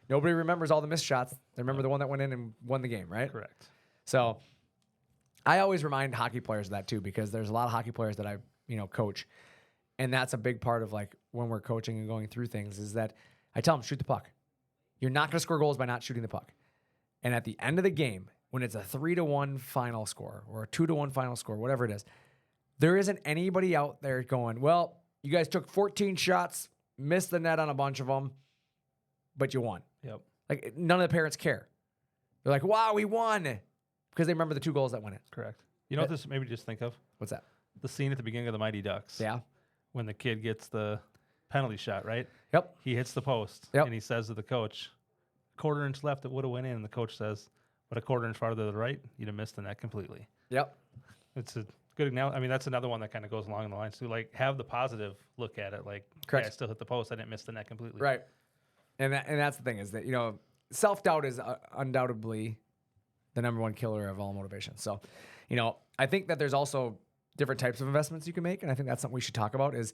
Nobody remembers all the missed shots. They remember the one that went in and won the game, right? Correct. So I always remind hockey players of that too, because there's a lot of hockey players that I, coach. And that's a big part of when we're coaching and going through things is that I tell them, shoot the puck. You're not going to score goals by not shooting the puck. And at the end of the game, when it's a 3-1 final score or a 2-1 final score, whatever it is, there isn't anybody out there going, well, you guys took 14 shots, missed the net on a bunch of them, but you won. Yep. Like, none of the parents care. They're like, wow, we won. Because they remember the 2 goals that went in. Correct. You know what this made me just think of? What's that? The scene at the beginning of the Mighty Ducks. Yeah. When the kid gets the penalty shot, right? Yep. He hits the post, Yep. and he says to the coach, quarter inch left, it would have went in. And the coach says, but a quarter inch farther to the right, you'd have missed the net completely. Yep. It's a good analogy. I mean, that's another one that kind of goes along the lines too. Like, have the positive look at it. Like, Correct. Hey, I still hit the post. I didn't miss the net completely. Right. And that's the thing is that, self-doubt is undoubtedly the number one killer of all motivation. So, I think that there's also different types of investments you can make. And I think that's something we should talk about is,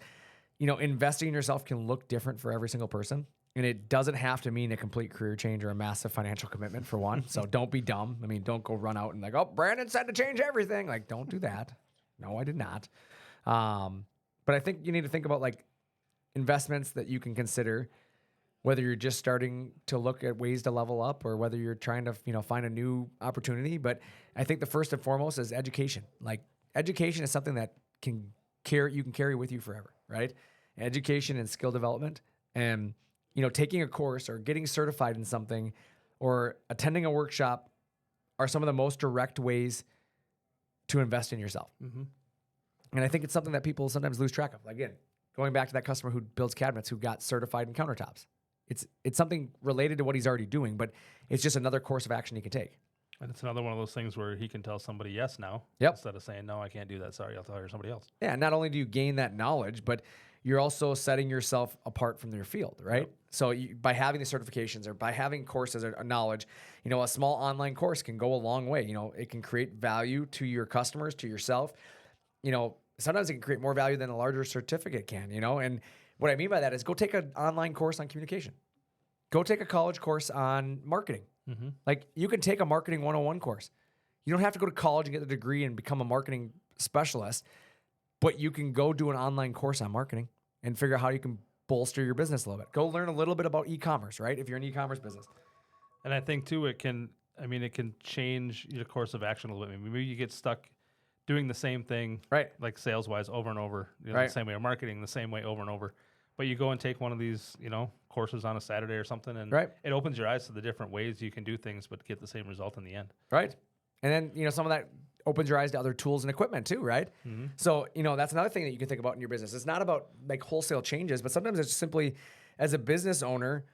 investing in yourself can look different for every single person. And it doesn't have to mean a complete career change or a massive financial commitment for one. So don't be dumb. I mean, don't go run out and like, oh, Brandon said to change everything. Like, don't do that. No, I did not. But I think you need to think about like investments that you can consider, whether you're just starting to look at ways to level up or whether you're trying to, find a new opportunity. But I think the first and foremost is education. Like, education is something that you can carry with you forever, right? Education and skill development and, taking a course or getting certified in something or attending a workshop are some of the most direct ways to invest in yourself. Mm-hmm. And I think it's something that people sometimes lose track of. Again, going back to that customer who builds cabinets who got certified in countertops. It's something related to what he's already doing, but it's just another course of action he can take. And it's another one of those things where he can tell somebody yes now. Yep. Instead of saying, no, I can't do that. Sorry, I'll hire somebody else. Yeah, not only do you gain that knowledge, but you're also setting yourself apart from your field, right? Yep. So by having the certifications or by having courses or knowledge, a small online course can go a long way. It can create value to your customers, to yourself. Sometimes it can create more value than a larger certificate can, And what I mean by that is go take an online course on communication. Go take a college course on marketing. Mm-hmm. Like, you can take a marketing 101 course. You don't have to go to college and get the degree and become a marketing specialist, but you can go do an online course on marketing and figure out how you can bolster your business a little bit. Go learn a little bit about e-commerce, right? If you're an e-commerce business. And I think too, it can change your course of action a little bit. Maybe you get stuck doing the same thing, right? Like sales-wise over and over, right. The same way, or marketing the same way over and over. But you go and take one of these, courses on a Saturday or something, and right. It opens your eyes to the different ways you can do things, but get the same result in the end. Right. And then, some of that opens your eyes to other tools and equipment too, right? Mm-hmm. So, that's another thing that you can think about in your business. It's not about like wholesale changes, but sometimes it's simply as a business owner,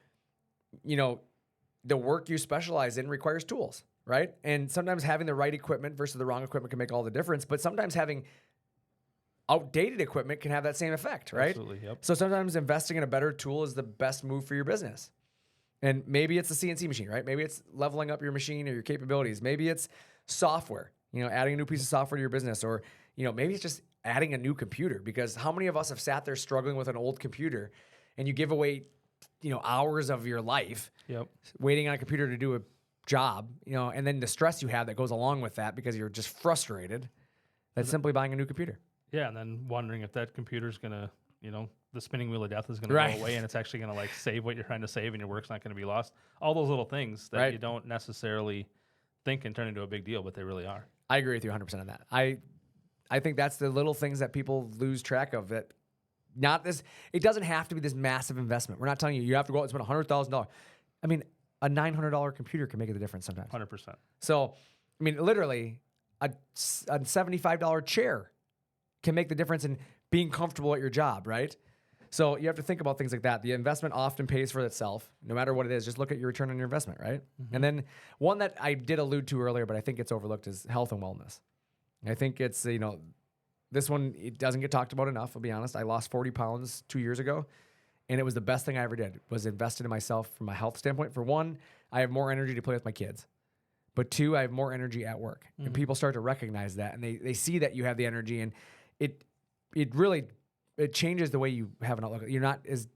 the work you specialize in requires tools, right? And sometimes having the right equipment versus the wrong equipment can make all the difference, but sometimes having outdated equipment can have that same effect, right? Absolutely, yep. So sometimes investing in a better tool is the best move for your business. And maybe it's the CNC machine, right? Maybe it's leveling up your machine or your capabilities. Maybe it's software, adding a new piece of software to your business, or, maybe it's just adding a new computer, because how many of us have sat there struggling with an old computer and you give away, hours of your life waiting on a computer to do a job, and then the stress you have that goes along with that because you're just frustrated. That's simply buying a new computer. Yeah, and then wondering if that computer's going to, the spinning wheel of death is going right. to go away, and it's actually going to like save what you're trying to save, and your work's not going to be lost. All those little things that right. you don't necessarily think can turn into a big deal, but they really are. I agree with you 100% on that. I think that's the little things that people lose track of. That it doesn't have to be this massive investment. We're not telling you have to go out and spend $100,000. I mean, a $900 computer can make the difference sometimes. 100%. So, literally, a $75 chair can make the difference in being comfortable at your job, right? So you have to think about things like that. The investment often pays for itself, no matter what it is. Just look at your return on your investment, right? Mm-hmm. And then one that I did allude to earlier, but I think it's overlooked, is health and wellness. I think it's, this one, it doesn't get talked about enough, I'll be honest. I lost 40 pounds 2 years ago, and it was the best thing I ever did, was invested in myself from a health standpoint. For one, I have more energy to play with my kids. But two, I have more energy at work. Mm-hmm. And people start to recognize that, and they see that you have the energy, and it really changes the way you have an outlook. You're not as,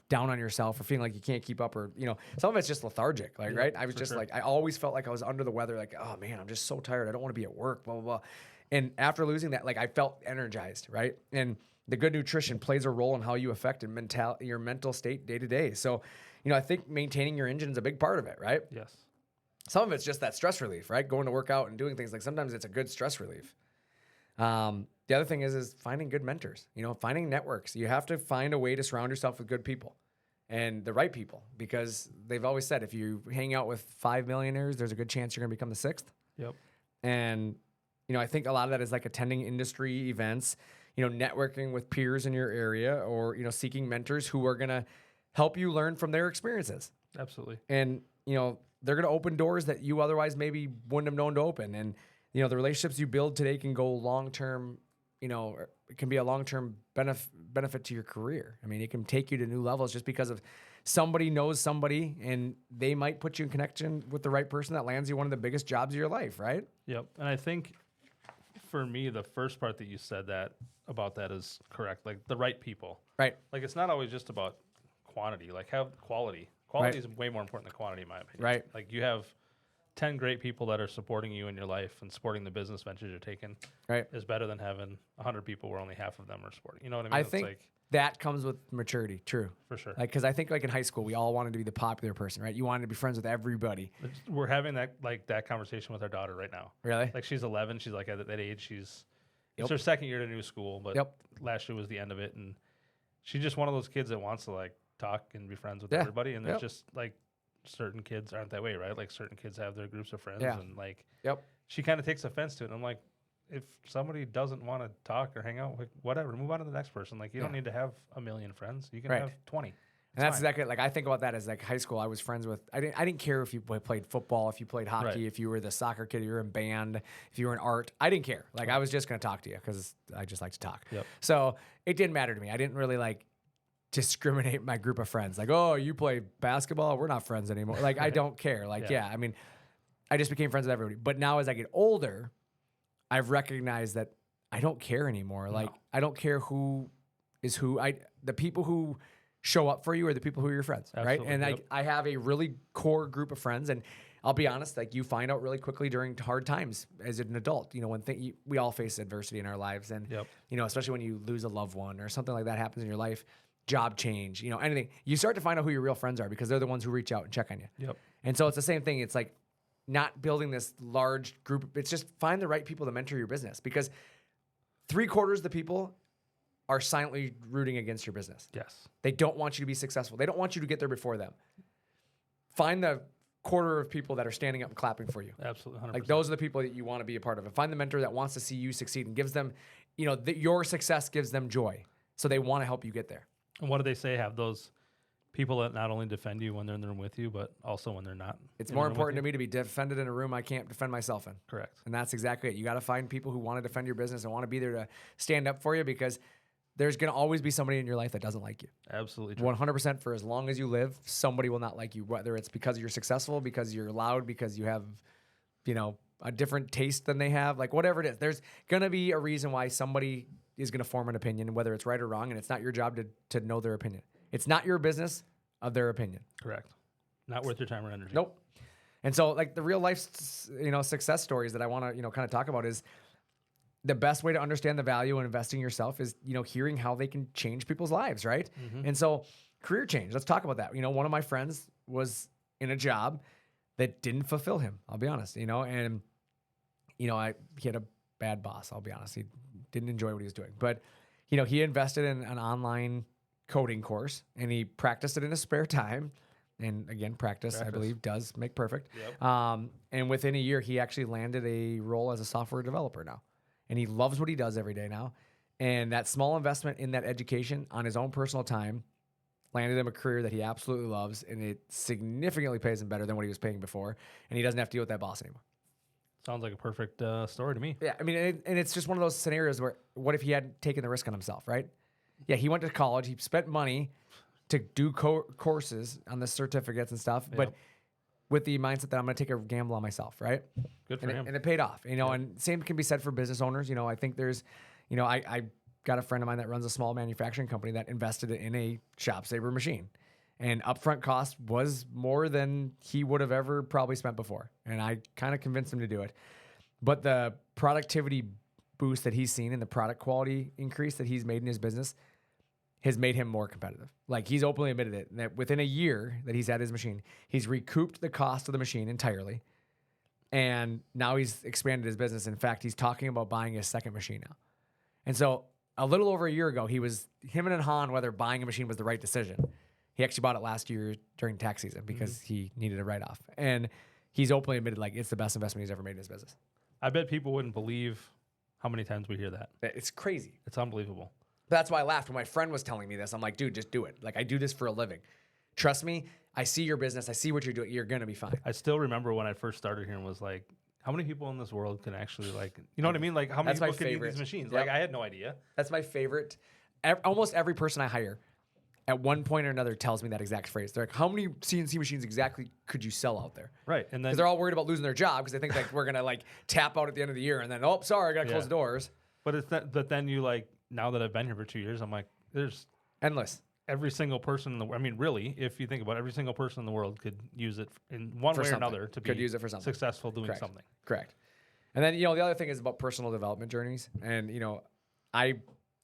down on yourself or feeling like you can't keep up, or, some of it's just lethargic, like, right? I was just like, I always felt like I was under the weather, like, oh man, I'm just so tired. I don't want to be at work, blah, blah, blah. And after losing that, like, I felt energized, right? And the good nutrition plays a role in how you affect your mental state day to day. So, I think maintaining your engine is a big part of it, right? Yes. Some of it's just that stress relief, right? Going to work out and doing things. Like sometimes it's a good stress relief. The other thing is finding good mentors, finding networks. You have to find a way to surround yourself with good people and the right people, because they've always said, if you hang out with 5 millionaires, there's a good chance you're going to become the 6th. Yep. And, I think a lot of that is like attending industry events, networking with peers in your area, or, seeking mentors who are going to help you learn from their experiences. Absolutely. And, they're going to open doors that you otherwise maybe wouldn't have known to open. And, the relationships you build today can go long-term, it can be a long-term benefit to your career. I mean, it can take you to new levels just because of somebody knows somebody, and they might put you in connection with the right person that lands you one of the biggest jobs of your life, right? Yep. And I think for me, the first part that you said about that is correct. Like the right people. Right. Like it's not always just about quantity. Like have quality. Quality is way more important than quantity, in my opinion. Right. Like you have 10 great people that are supporting you in your life and supporting the business ventures you're taking. Right. Is better than having 100 people where only half of them are supporting. You know what I mean? I think that comes with maturity. True. For sure. Like, because I think like in high school, we all wanted to be the popular person, right? You wanted to be friends with everybody. We're having that conversation with our daughter right now. Really? Like she's 11. She's like at that age. It's her second year to new school, but last year was the end of it. And she's just one of those kids that wants to like talk and be friends with everybody. And there's just like certain kids aren't that way, right? Like certain kids have their groups of friends and like she kind of takes offense to it. And I'm like, if somebody doesn't want to talk or hang out, like whatever, move on to the next person. Like you don't need to have a million friends. You can have 20. And that's exactly, like, I think about that as like high school. I was friends with, I didn't care if you played football, if you played hockey, if you were the soccer kid, you were in band, if you were in art. I didn't care. Like I was just going to talk to you because I just like to talk. Yep. So it didn't matter to me. I didn't really like discriminate my group of friends. Like, oh, you play basketball? We're not friends anymore. Like, I don't care. Like, I mean, I just became friends with everybody. But now as I get older, I've recognized that I don't care anymore. Like, I don't care who is who. The people who show up for you are the people who are your friends, right? And I have a really core group of friends, and I'll be honest, like you find out really quickly during hard times as an adult, when we all face adversity in our lives, and especially when you lose a loved one or something like that happens in your life, job change, anything, you start to find out who your real friends are because they're the ones who reach out and check on you. Yep. And so it's the same thing. It's like not building this large group. It's just find the right people to mentor your business, because 3/4 of the people are silently rooting against your business. Yes. They don't want you to be successful. They don't want you to get there before them. Find the 1/4 of people that are standing up and clapping for you. Absolutely. 100%. Like those are the people that you want to be a part of. And find the mentor that wants to see you succeed and gives them, your success gives them joy. So they want to help you get there. And what do they say? Have those people that not only defend you when they're in the room with you, but also when they're not. It's more important to me to be defended in a room I can't defend myself in. Correct. And that's exactly it. You got to find people who want to defend your business and want to be there to stand up for you, because there's going to always be somebody in your life that doesn't like you. Absolutely true. 100% for as long as you live, somebody will not like you, whether it's because you're successful, because you're loud, because you have, a different taste than they have, like whatever it is. There's going to be a reason why somebody is going to form an opinion, whether it's right or wrong, and it's not your job to know their opinion. It's not your business of their opinion. Correct. Not worth your time or energy. Nope. And so like the real life, success stories that I want to, kind of talk about is the best way to understand the value in investing in yourself is, hearing how they can change people's lives. Right. Mm-hmm. And so career change, let's talk about that. One of my friends was in a job that didn't fulfill him. I'll be honest, and, he had a bad boss. I'll be honest. He didn't enjoy what he was doing, but, he invested in an online coding course and he practiced it in his spare time. And again, practice, I believe, does make perfect. Yep. And within a year, he actually landed a role as a software developer now. And he loves what he does every day now. And that small investment in that education on his own personal time landed him a career that he absolutely loves. And it significantly pays him better than what he was paying before. And he doesn't have to deal with that boss anymore. Sounds like a perfect story to me. Yeah, I mean, and it's just one of those scenarios where what if he hadn't taken the risk on himself, right? Yeah, he went to college. He spent money to do courses on the certificates and stuff, but with the mindset that I'm going to take a gamble on myself, right? Good for him. And it paid off, and same can be said for business owners. I think there's, I got a friend of mine that runs a small manufacturing company that invested in a ShopSabre machine, and upfront cost was more than he would have ever probably spent before. And I kind of convinced him to do it, but the productivity boost that he's seen and the product quality increase that he's made in his business, has made him more competitive. Like, he's openly admitted it, that within a year that he's had his machine, he's recouped the cost of the machine entirely. And now he's expanded his business. In fact, he's talking about buying his second machine now. And so a little over a year ago, him and Han, whether buying a machine was the right decision. He actually bought it last year during tax season because he needed a write-off. And he's openly admitted, like, it's the best investment he's ever made in his business. I bet people wouldn't believe how many times we hear that. It's crazy. It's unbelievable. That's why I laughed when my friend was telling me this. I'm like, dude, just do it. Like, I do this for a living. Trust me. I see your business. I see what you're doing. You're going to be fine. I still remember when I first started here and was like, how many people in this world can actually, like, you know what I mean? Like, how many people can use these machines? Yep. Like, I had no idea. That's my favorite. Almost every person I hire at one point or another tells me that exact phrase. They're like, how many CNC machines exactly could you sell out there? Right. And then they're all worried about losing their job because they think, like, we're going to, like, tap out at the end of the year and then, oh, sorry, I got to close the doors. But it's that, but then you, like, now that I've been here for 2 years, I'm like, there's endless. Every single person in the world. I mean, really, if you think about it, every single person in the world could use it in one way or another to be use it for something. Successful doing something. Correct. And then, the other thing is about personal development journeys. And, I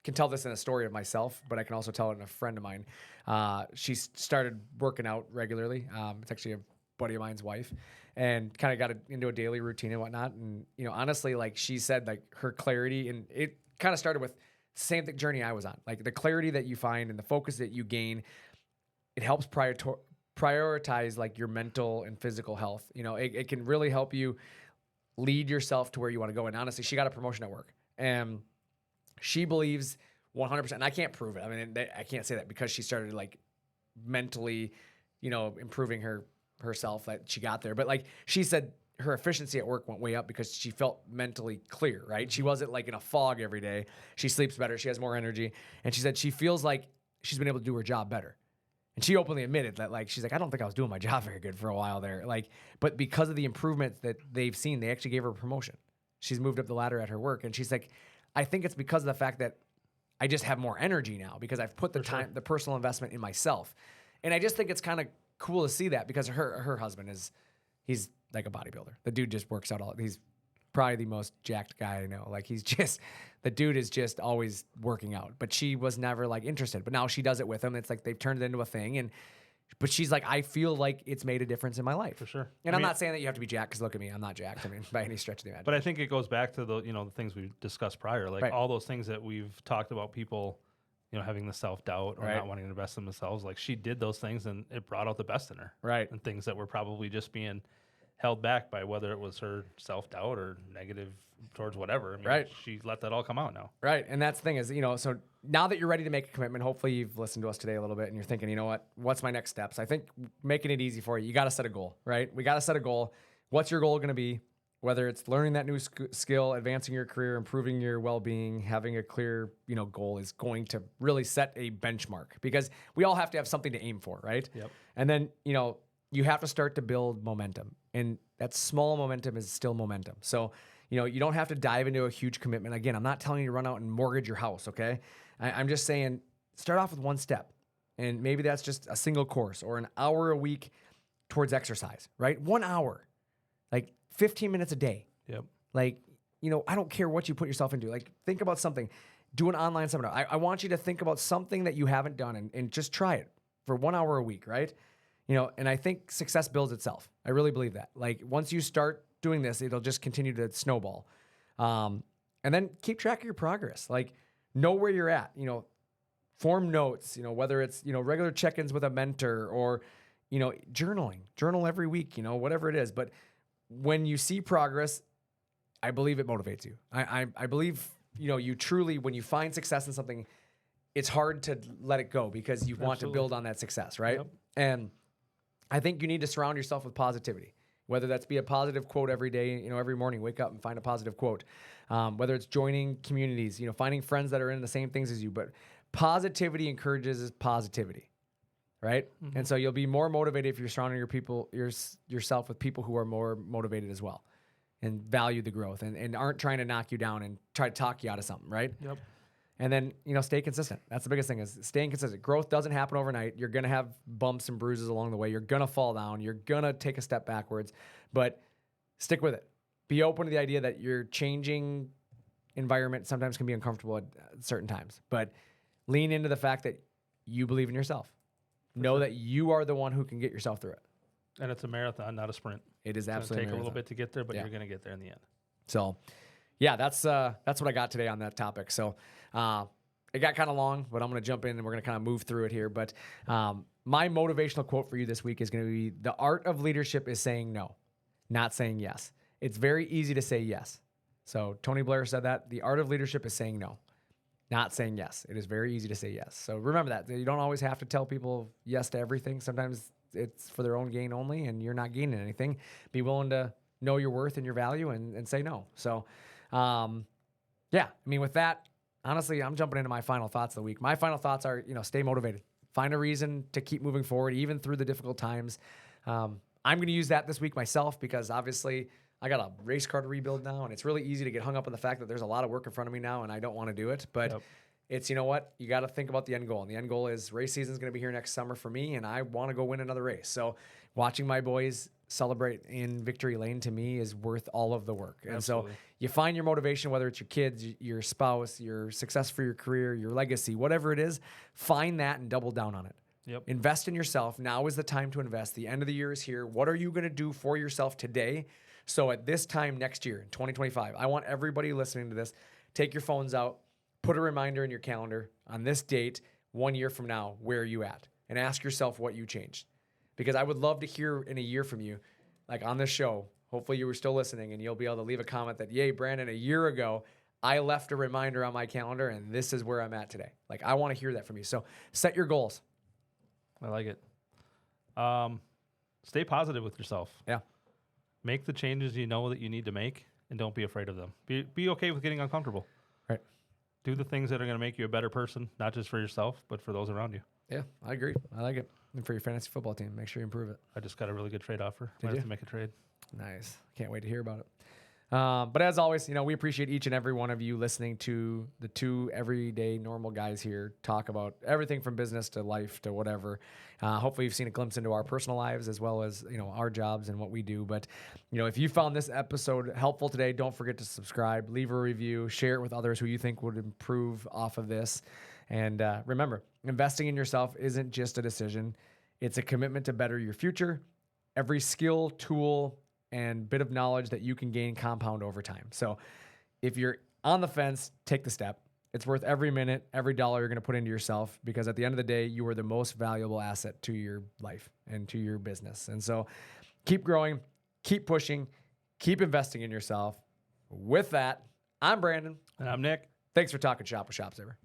can tell this in a story of myself, but I can also tell it in a friend of mine. She started working out regularly. It's actually a buddy of mine's wife, and kind of got into a daily routine and whatnot. And, honestly, like she said, like her clarity, and it kind of started with same journey I was on. Like the clarity that you find and the focus that you gain, it helps prioritize like your mental and physical health. It can really help you lead yourself to where you want to go. And honestly, she got a promotion at work, and she believes 100%. And I can't prove it. I mean, I can't say that because she started like mentally, improving herself that she got there. But like she said, her efficiency at work went way up because she felt mentally clear, right? She wasn't like in a fog every day. She sleeps better. She has more energy. And she said she feels like she's been able to do her job better. And she openly admitted that, like, she's like, I don't think I was doing my job very good for a while there. Like, but because of the improvements that they've seen, they actually gave her a promotion. She's moved up the ladder at her work. And she's like, I think it's because of the fact that I just have more energy now because I've put the time, the personal investment in myself. And I just think it's kind of cool to see that because her husband he's like a bodybuilder. The dude just works out he's probably the most jacked guy I know. Like the dude is just always working out, but she was never like interested, but now she does it with him. It's like, they've turned it into a thing. But she's like, I feel like it's made a difference in my life. For sure. And I'm not saying that you have to be jacked, because look at me, I'm not jacked. I mean, by any stretch of the imagination. But I think it goes back to the things we discussed prior, like all those things that we've talked about, people, having the self-doubt or not wanting to invest in themselves. Like, she did those things and it brought out the best in her. Right. And things that were probably just being held back by whether it was her self-doubt or negative towards whatever. I mean, she let that all come out now. Right. And that's the thing is, so now that you're ready to make a commitment, hopefully you've listened to us today a little bit and you're thinking, what's my next steps? I think making it easy for you, you got to set a goal, right? We got to set a goal. What's your goal going to be? Whether it's learning that new skill, advancing your career, improving your well-being, having a clear, goal is going to really set a benchmark, because we all have to have something to aim for, right? Yep. And then, you have to start to build momentum, and that small momentum is still momentum. So, you don't have to dive into a huge commitment. Again, I'm not telling you to run out and mortgage your house, okay? I'm just saying start off with one step, and maybe that's just a single course or an hour a week towards exercise, right? 1 hour, like 15 minutes a day. Yep. Like, I don't care what you put yourself into. Like, think about something. Do an online seminar. I want you to think about something that you haven't done and just try it for 1 hour a week, right? And I think success builds itself. I really believe that. Like, once you start doing this, it'll just continue to snowball. And then keep track of your progress. Like, know where you're at. Form notes, whether it's, regular check-ins with a mentor or, journaling. Journal every week, whatever it is. But when you see progress, I believe it motivates you. I believe, you truly, when you find success in something, it's hard to let it go because you want to build on that success, right? Yep. And I think you need to surround yourself with positivity, whether that's be a positive quote every day, every morning, wake up and find a positive quote, whether it's joining communities, finding friends that are in the same things as you, but positivity encourages positivity, right? Mm-hmm. And so you'll be more motivated if you're surrounding yourself with people who are more motivated as well and value the growth and aren't trying to knock you down and try to talk you out of something, right? Yep. And then, stay consistent. That's the biggest thing, is staying consistent. Growth doesn't happen overnight. You're going to have bumps and bruises along the way. You're going to fall down. You're going to take a step backwards, but stick with it. Be open to the idea that your changing environment sometimes can be uncomfortable at certain times, but lean into the fact that you believe in yourself. Know that you are the one who can get yourself through it. And it's a marathon, not a sprint. It is It's absolutely going to take a little bit to get there, but you're going to get there in the end. So, yeah, that's what I got today on that topic. So, it got kind of long, but I'm going to jump in and we're going to kind of move through it here. But my motivational quote for you this week is going to be: the art of leadership is saying no, not saying yes. It's very easy to say yes. So Tony Blair said that. The art of leadership is saying no, not saying yes. It is very easy to say yes. So remember that. You don't always have to tell people yes to everything. Sometimes it's for their own gain only, and you're not gaining anything. Be willing to know your worth and your value and say no. So, yeah, I mean, with that, honestly, I'm jumping into my final thoughts of the week. My final thoughts are, stay motivated. Find a reason to keep moving forward, even through the difficult times. I'm going to use that this week myself because obviously I got a race car to rebuild now, and it's really easy to get hung up on the fact that there's a lot of work in front of me now, and I don't want to do it. But it's, you know what? You got to think about the end goal. And the end goal is race season is going to be here next summer for me, and I want to go win another race. So watching my boys celebrate in victory lane to me is worth all of the work. And so you find your motivation, whether it's your kids, your spouse, your success for your career, your legacy, whatever it is, find that and double down on it. Yep. Invest in yourself. Now is the time to invest. The end of the year is here. What are you going to do for yourself today? So at this time next year, in 2025, I want everybody listening to this, take your phones out, put a reminder in your calendar on this date, 1 year from now, where are you at? And ask yourself what you changed. Because I would love to hear in a year from you, like on this show. Hopefully you were still listening and you'll be able to leave a comment that, yay, Brandon, a year ago, I left a reminder on my calendar and this is where I'm at today. Like, I want to hear that from you. So set your goals. I like it. Stay positive with yourself. Yeah. Make the changes you know that you need to make and don't be afraid of them. Be okay with getting uncomfortable. Right. Do the things that are going to make you a better person, not just for yourself, but for those around you. Yeah, I agree. I like it. And for your fantasy football team, make sure you improve it. I just got a really good trade offer. Did I you? have to make a trade. Nice. Can't wait to hear about it. But as always, we appreciate each and every one of you listening to the two everyday normal guys here talk about everything from business to life to whatever. Hopefully you've seen a glimpse into our personal lives as well as, our jobs and what we do. But, if you found this episode helpful today, don't forget to subscribe, leave a review, share it with others who you think would improve off of this. And remember, investing in yourself isn't just a decision. It's a commitment to better your future. Every skill, tool, and bit of knowledge that you can gain compound over time. So if you're on the fence, take the step. It's worth every minute, every dollar you're going to put into yourself, because at the end of the day, you are the most valuable asset to your life and to your business. And so keep growing, keep pushing, keep investing in yourself. With that, I'm Brandon. And I'm Nick. Thanks for talking shop with ShopSabre.